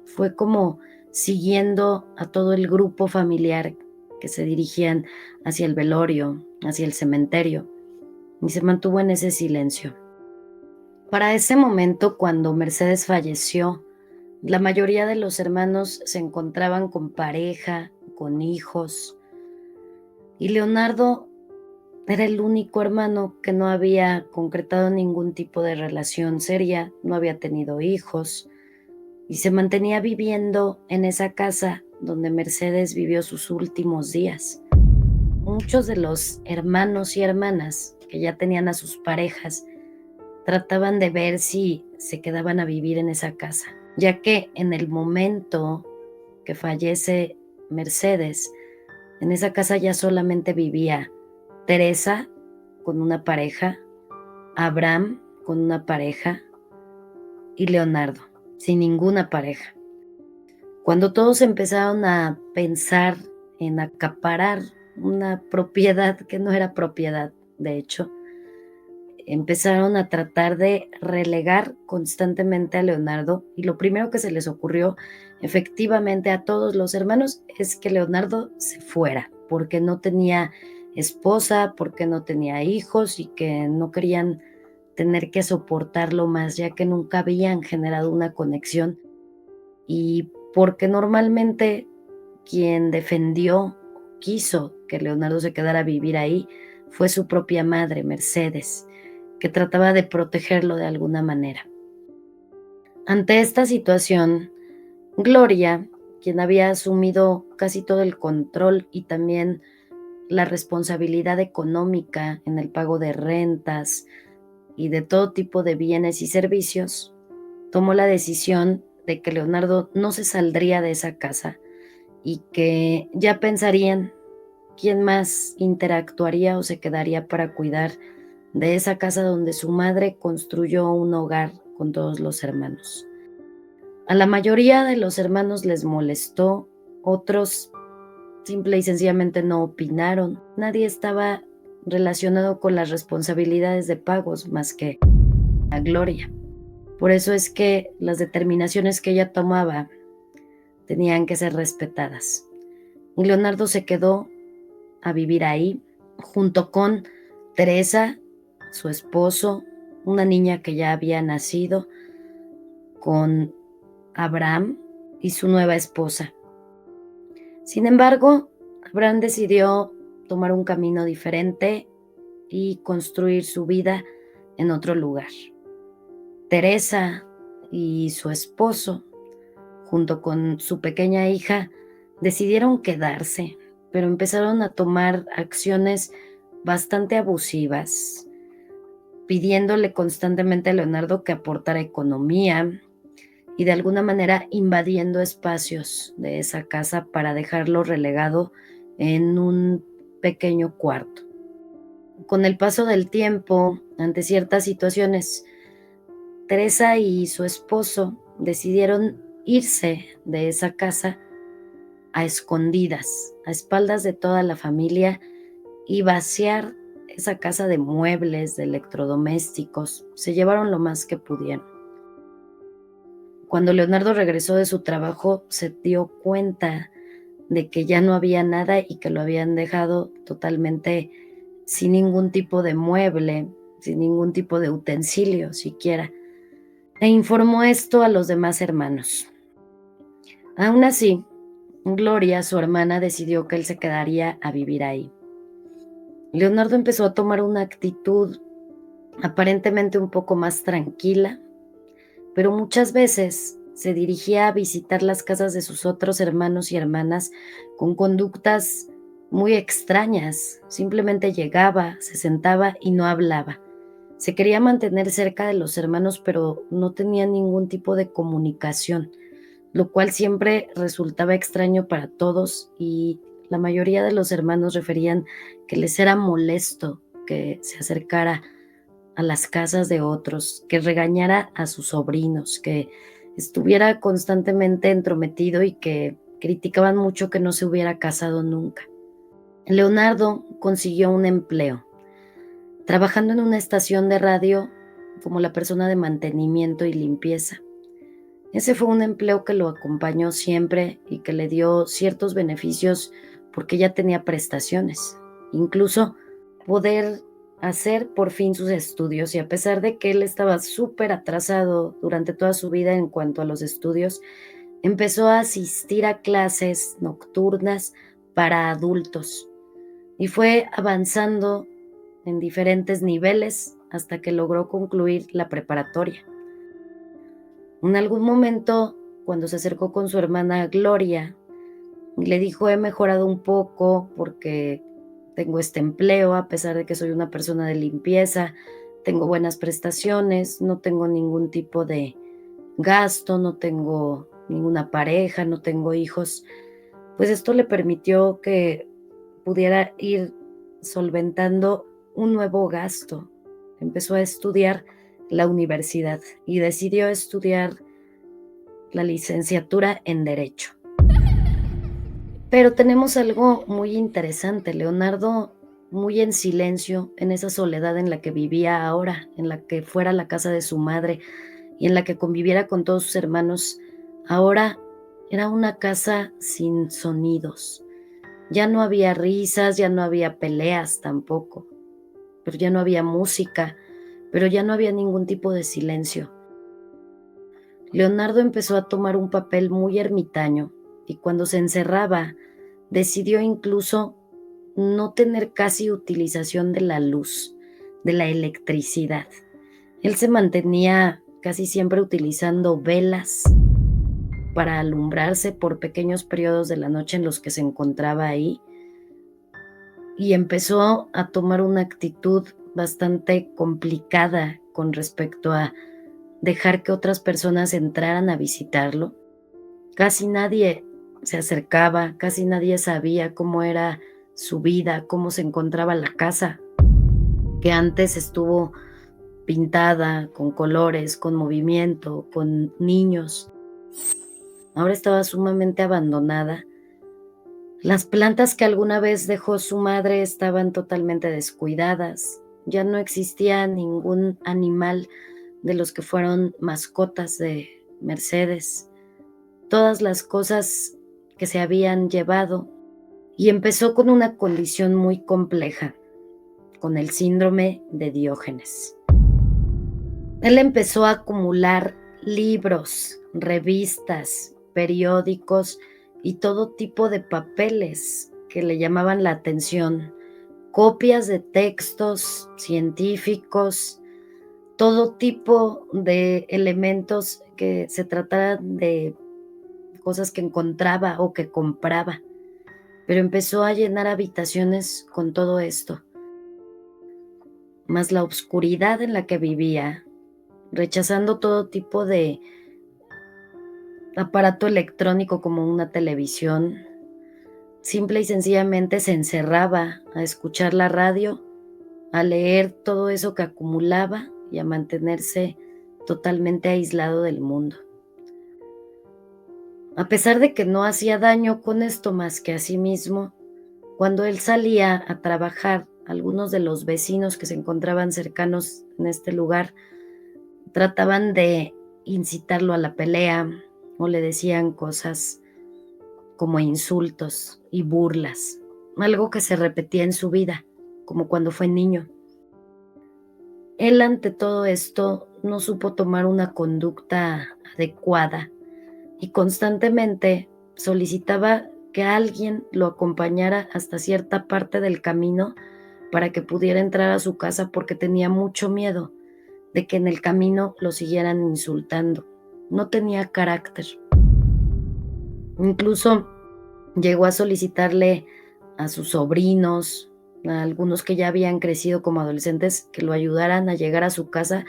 Fue como siguiendo a todo el grupo familiar que se dirigían hacia el velorio, hacia el cementerio, y se mantuvo en ese silencio. Para ese momento, cuando Mercedes falleció, la mayoría de los hermanos se encontraban con pareja, con hijos, y Leonardo era el único hermano que no había concretado ningún tipo de relación seria, no había tenido hijos, y se mantenía viviendo en esa casa donde Mercedes vivió sus últimos días. Muchos de los hermanos y hermanas que ya tenían a sus parejas trataban de ver si se quedaban a vivir en esa casa, ya que en el momento que fallece Mercedes, en esa casa ya solamente vivía Teresa con una pareja, Abraham con una pareja y Leonardo sin ninguna pareja. Cuando todos empezaron a pensar en acaparar una propiedad que no era propiedad, de hecho, empezaron a tratar de relegar constantemente a Leonardo y lo primero que se les ocurrió efectivamente a todos los hermanos es que Leonardo se fuera porque no tenía esposa, porque no tenía hijos y que no querían tener que soportarlo más ya que nunca habían generado una conexión y porque normalmente quien defendió, quiso que Leonardo se quedara a vivir ahí fue su propia madre, Mercedes, que trataba de protegerlo de alguna manera. Ante esta situación, Gloria, quien había asumido casi todo el control y también la responsabilidad económica en el pago de rentas y de todo tipo de bienes y servicios, tomó la decisión de que Leonardo no se saldría de esa casa y que ya pensarían quién más interactuaría o se quedaría para cuidar de esa casa donde su madre construyó un hogar con todos los hermanos. A la mayoría de los hermanos les molestó, otros simple y sencillamente no opinaron. Nadie estaba relacionado con las responsabilidades de pagos más que a Gloria. Por eso es que las determinaciones que ella tomaba tenían que ser respetadas. Y Leonardo se quedó a vivir ahí junto con Teresa, su esposo, una niña que ya había nacido, con Abraham y su nueva esposa. Sin embargo, Abraham decidió tomar un camino diferente y construir su vida en otro lugar. Teresa y su esposo, junto con su pequeña hija, decidieron quedarse, pero empezaron a tomar acciones bastante abusivas, pidiéndole constantemente a Leonardo que aportara economía y de alguna manera invadiendo espacios de esa casa para dejarlo relegado en un pequeño cuarto. Con el paso del tiempo, ante ciertas situaciones, Teresa y su esposo decidieron irse de esa casa a escondidas, a espaldas de toda la familia y vaciar esa casa de muebles, de electrodomésticos. Se llevaron lo más que pudieron. Cuando Leonardo regresó de su trabajo, se dio cuenta de que ya no había nada y que lo habían dejado totalmente sin ningún tipo de mueble, sin ningún tipo de utensilio siquiera, e informó esto a los demás hermanos. Aún así, Gloria, su hermana, decidió que él se quedaría a vivir ahí. Leonardo empezó a tomar una actitud aparentemente un poco más tranquila, pero muchas veces se dirigía a visitar las casas de sus otros hermanos y hermanas con conductas muy extrañas. Simplemente llegaba, se sentaba y no hablaba. Se quería mantener cerca de los hermanos, pero no tenía ningún tipo de comunicación, lo cual siempre resultaba extraño para todos, y la mayoría de los hermanos referían que les era molesto que se acercara a las casas de otros, que regañara a sus sobrinos, que estuviera constantemente entrometido y que criticaban mucho que no se hubiera casado nunca. Leonardo consiguió un empleo, trabajando en una estación de radio como la persona de mantenimiento y limpieza. Ese fue un empleo que lo acompañó siempre y que le dio ciertos beneficios porque ya tenía prestaciones, incluso poder hacer por fin sus estudios. Y a pesar de que él estaba súper atrasado durante toda su vida en cuanto a los estudios, empezó a asistir a clases nocturnas para adultos y fue avanzando en diferentes niveles hasta que logró concluir la preparatoria. En algún momento, cuando se acercó con su hermana Gloria, le dijo: he mejorado un poco porque tengo este empleo, a pesar de que soy una persona de limpieza, tengo buenas prestaciones, no tengo ningún tipo de gasto, no tengo ninguna pareja, no tengo hijos. Pues esto le permitió que pudiera ir solventando un nuevo gasto. Empezó a estudiar la universidad y decidió estudiar la licenciatura en Derecho. Pero tenemos algo muy interesante. Leonardo, muy en silencio, en esa soledad en la que vivía ahora, en la que fuera la casa de su madre y en la que conviviera con todos sus hermanos, ahora era una casa sin sonidos. Ya no había risas, ya no había peleas tampoco, pero ya no había música, pero ya no había ningún tipo de silencio. Leonardo empezó a tomar un papel muy ermitaño y cuando se encerraba, decidió incluso no tener casi utilización de la luz, de la electricidad. Él se mantenía casi siempre utilizando velas para alumbrarse por pequeños periodos de la noche en los que se encontraba ahí, y empezó a tomar una actitud bastante complicada con respecto a dejar que otras personas entraran a visitarlo. Casi nadie se acercaba, casi nadie sabía cómo era su vida, cómo se encontraba la casa, que antes estuvo pintada con colores, con movimiento, con niños. Ahora estaba sumamente abandonada. Las plantas que alguna vez dejó su madre estaban totalmente descuidadas. Ya no existía ningún animal de los que fueron mascotas de Mercedes. Todas las cosas que se habían llevado, y empezó con una condición muy compleja, con el síndrome de Diógenes. Él empezó a acumular libros, revistas, periódicos y todo tipo de papeles que le llamaban la atención, copias de textos científicos, todo tipo de elementos que se trataran de cosas que encontraba o que compraba, pero empezó a llenar habitaciones con todo esto, más la oscuridad en la que vivía, rechazando todo tipo de aparato electrónico como una televisión. Simple y sencillamente se encerraba a escuchar la radio, a leer todo eso que acumulaba y a mantenerse totalmente aislado del mundo. A pesar de que no hacía daño con esto más que a sí mismo, cuando él salía a trabajar, algunos de los vecinos que se encontraban cercanos en este lugar trataban de incitarlo a la pelea o le decían cosas como insultos y burlas, algo que se repetía en su vida, como cuando fue niño. Él ante todo esto no supo tomar una conducta adecuada y constantemente solicitaba que alguien lo acompañara hasta cierta parte del camino para que pudiera entrar a su casa porque tenía mucho miedo de que en el camino lo siguieran insultando. No tenía carácter. Incluso llegó a solicitarle a sus sobrinos, a algunos que ya habían crecido como adolescentes, que lo ayudaran a llegar a su casa,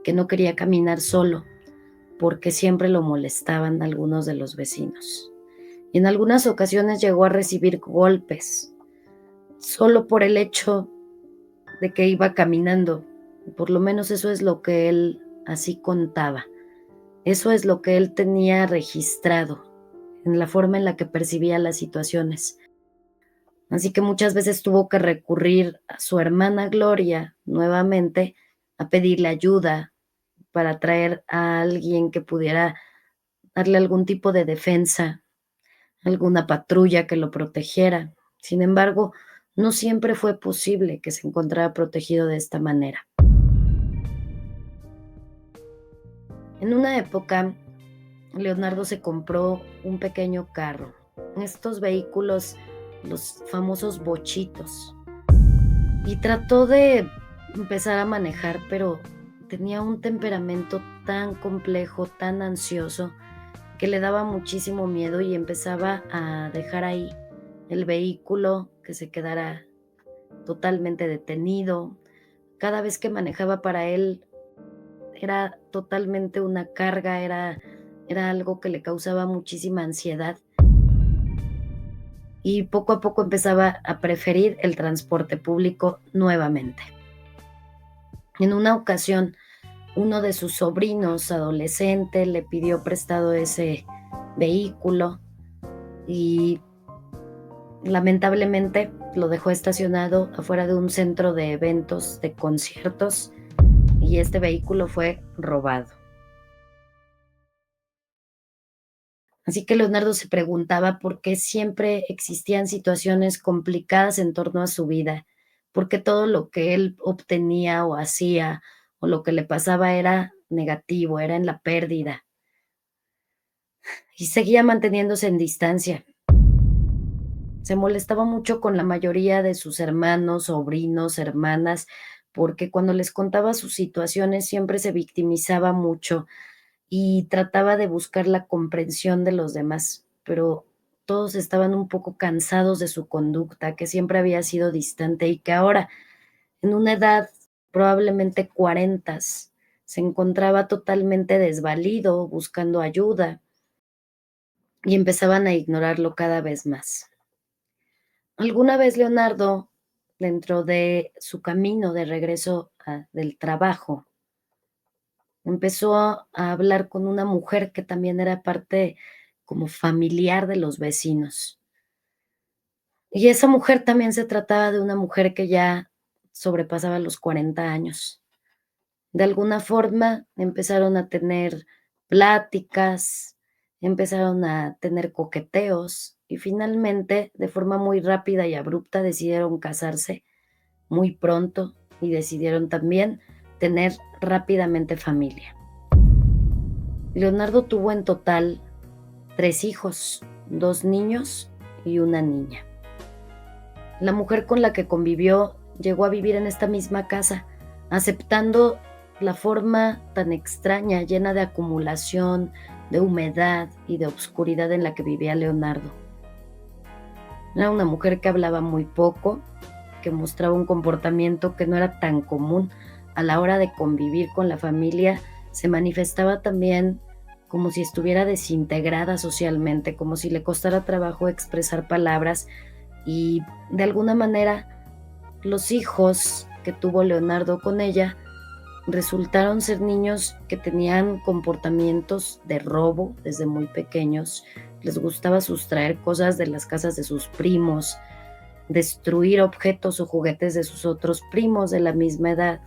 que no quería caminar solo, porque siempre lo molestaban algunos de los vecinos. Y en algunas ocasiones llegó a recibir golpes, solo por el hecho de que iba caminando. Por lo menos eso es lo que él así contaba. Eso es lo que él tenía registrado en la forma en la que percibía las situaciones. Así que muchas veces tuvo que recurrir a su hermana Gloria nuevamente a pedirle ayuda para traer a alguien que pudiera darle algún tipo de defensa, alguna patrulla que lo protegiera. Sin embargo, no siempre fue posible que se encontrara protegido de esta manera. En una época, Leonardo se compró un pequeño carro, estos vehículos, los famosos bochitos, y trató de empezar a manejar, pero tenía un temperamento tan complejo, tan ansioso, que le daba muchísimo miedo y empezaba a dejar ahí el vehículo, que se quedara totalmente detenido. Cada vez que manejaba para él era totalmente una carga, era algo que le causaba muchísima ansiedad y poco a poco empezaba a preferir el transporte público nuevamente. En una ocasión, uno de sus sobrinos adolescente le pidió prestado ese vehículo y lamentablemente lo dejó estacionado afuera de un centro de eventos, de conciertos, y este vehículo fue robado. Así que Leonardo se preguntaba por qué siempre existían situaciones complicadas en torno a su vida, por qué todo lo que él obtenía o hacía o lo que le pasaba era negativo, era en la pérdida, y seguía manteniéndose en distancia. Se molestaba mucho con la mayoría de sus hermanos, sobrinos, hermanas, porque cuando les contaba sus situaciones siempre se victimizaba mucho y trataba de buscar la comprensión de los demás, pero todos estaban un poco cansados de su conducta, que siempre había sido distante y que ahora, en una edad probablemente cuarentas, se encontraba totalmente desvalido, buscando ayuda, y empezaban a ignorarlo cada vez más. Alguna vez Leonardo, dentro de su camino de regreso del trabajo, empezó a hablar con una mujer que también era parte como familiar de los vecinos. Y esa mujer también se trataba de una mujer que ya sobrepasaba los 40 años. De alguna forma empezaron a tener pláticas, empezaron a tener coqueteos y finalmente, de forma muy rápida y abrupta, decidieron casarse muy pronto y decidieron también tener rápidamente familia. Leonardo tuvo en total 3 hijos, 2 niños y una niña. La mujer con la que convivió llegó a vivir en esta misma casa, aceptando la forma tan extraña, llena de acumulación, de humedad y de obscuridad en la que vivía Leonardo. Era una mujer que hablaba muy poco, que mostraba un comportamiento que no era tan común a la hora de convivir con la familia. Se manifestaba también como si estuviera desintegrada socialmente, como si le costara trabajo expresar palabras y de alguna manera los hijos que tuvo Leonardo con ella resultaron ser niños que tenían comportamientos de robo desde muy pequeños. Les gustaba sustraer cosas de las casas de sus primos, destruir objetos o juguetes de sus otros primos de la misma edad.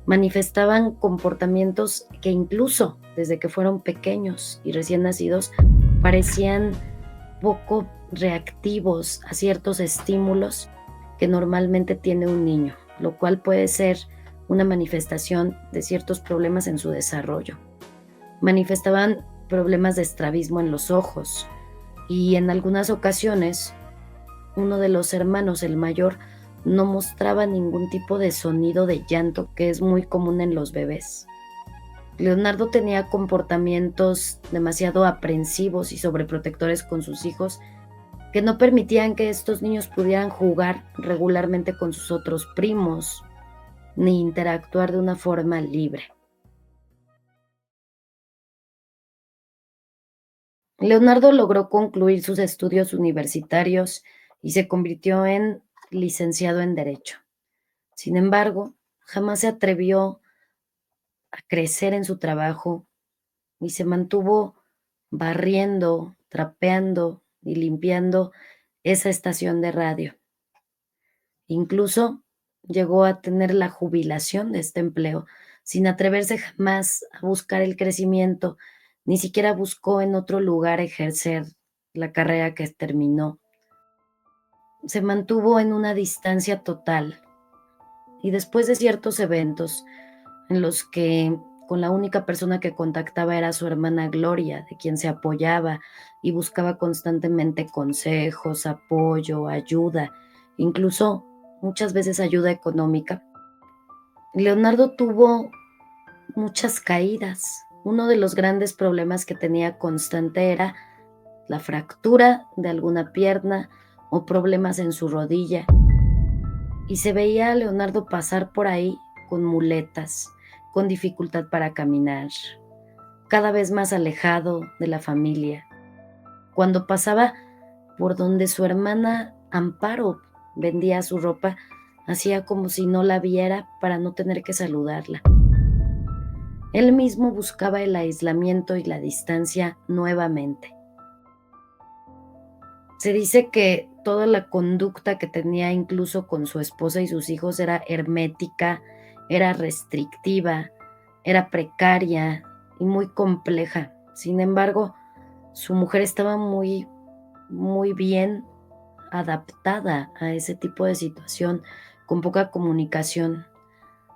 Manifestaban comportamientos que incluso desde que fueron pequeños y recién nacidos parecían poco reactivos a ciertos estímulos que normalmente tiene un niño, lo cual puede ser una manifestación de ciertos problemas en su desarrollo. Manifestaban problemas de estrabismo en los ojos y en algunas ocasiones uno de los hermanos, el mayor, no mostraba ningún tipo de sonido de llanto que es muy común en los bebés. Leonardo tenía comportamientos demasiado aprensivos y sobreprotectores con sus hijos que no permitían que estos niños pudieran jugar regularmente con sus otros primos ni interactuar de una forma libre. Leonardo logró concluir sus estudios universitarios y se convirtió en licenciado en Derecho. Sin embargo, jamás se atrevió a crecer en su trabajo y se mantuvo barriendo, trapeando y limpiando esa estación de radio. Incluso llegó a tener la jubilación de este empleo, sin atreverse jamás a buscar el crecimiento, ni siquiera buscó en otro lugar ejercer la carrera que terminó. Se mantuvo en una distancia total y después de ciertos eventos en los que con la única persona que contactaba era su hermana Gloria, de quien se apoyaba y buscaba constantemente consejos, apoyo, ayuda, incluso muchas veces ayuda económica. Leonardo tuvo muchas caídas. Uno de los grandes problemas que tenía constante era la fractura de alguna pierna o problemas en su rodilla. Y se veía a Leonardo pasar por ahí con muletas, con dificultad para caminar, cada vez más alejado de la familia. Cuando pasaba por donde su hermana Amparo vendía su ropa, hacía como si no la viera para no tener que saludarla. Él mismo buscaba el aislamiento y la distancia nuevamente. Se dice que toda la conducta que tenía incluso con su esposa y sus hijos era hermética, era restrictiva, era precaria y muy compleja. Sin embargo, su mujer estaba muy bien adaptada a ese tipo de situación, con poca comunicación.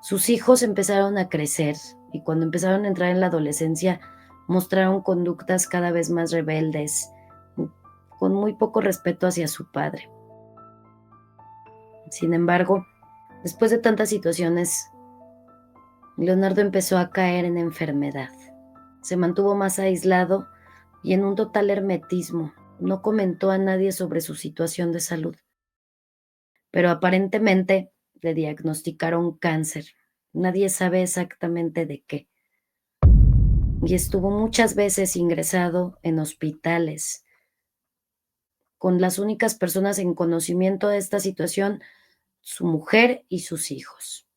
Sus hijos empezaron a crecer y cuando empezaron a entrar en la adolescencia mostraron conductas cada vez más rebeldes, con muy poco respeto hacia su padre. Sin embargo, después de tantas situaciones, Leonardo empezó a caer en enfermedad. Se mantuvo más aislado y en un total hermetismo. No comentó a nadie sobre su situación de salud, pero aparentemente le diagnosticaron cáncer. Nadie sabe exactamente de qué. Y estuvo muchas veces ingresado en hospitales, con las únicas personas en conocimiento de esta situación, su mujer y sus hijos.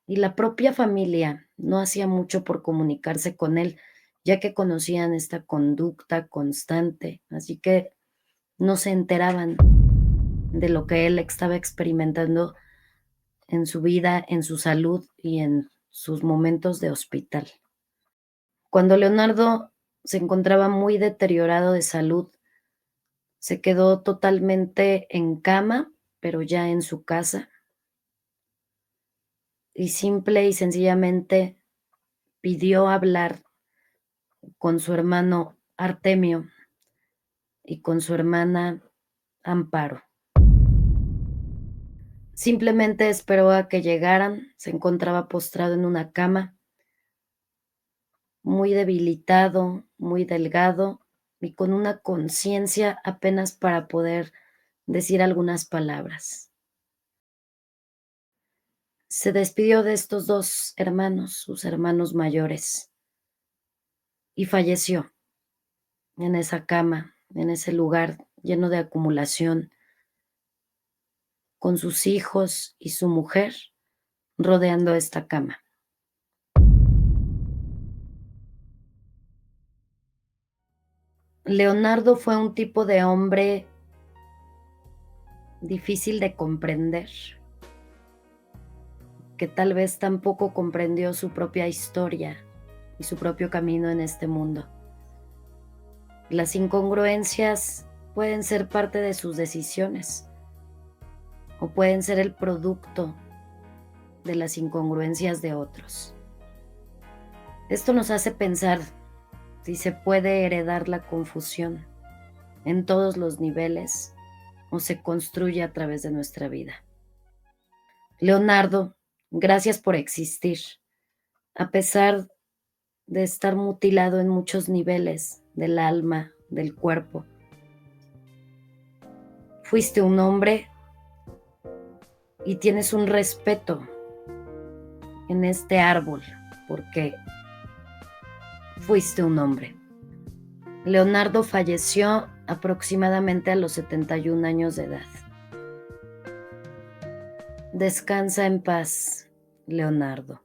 Y la propia familia no hacía mucho por comunicarse con él, ya que conocían esta conducta constante, así que no se enteraban de lo que él estaba experimentando en su vida, en su salud y en sus momentos de hospital. Cuando Leonardo se encontraba muy deteriorado de salud, se quedó totalmente en cama, pero ya en su casa, y simple y sencillamente pidió hablar con su hermano Artemio y con su hermana Amparo. Simplemente esperó a que llegaran, se encontraba postrado en una cama, muy debilitado, muy delgado y con una conciencia apenas para poder decir algunas palabras. Se despidió de estos 2 hermanos, sus hermanos mayores, y falleció en esa cama, en ese lugar lleno de acumulación, con sus hijos y su mujer, rodeando esta cama. Leonardo fue un tipo de hombre difícil de comprender, que tal vez tampoco comprendió su propia historia y su propio camino en este mundo. Las incongruencias pueden ser parte de sus decisiones o pueden ser el producto de las incongruencias de otros. Esto nos hace pensar si se puede heredar la confusión en todos los niveles o se construye a través de nuestra vida. Leonardo, gracias por existir, a pesar de estar mutilado en muchos niveles del alma, del cuerpo. Fuiste un hombre y tienes un respeto en este árbol porque fuiste un hombre. Leonardo falleció aproximadamente a los 71 años de edad. Descansa en paz, Leonardo.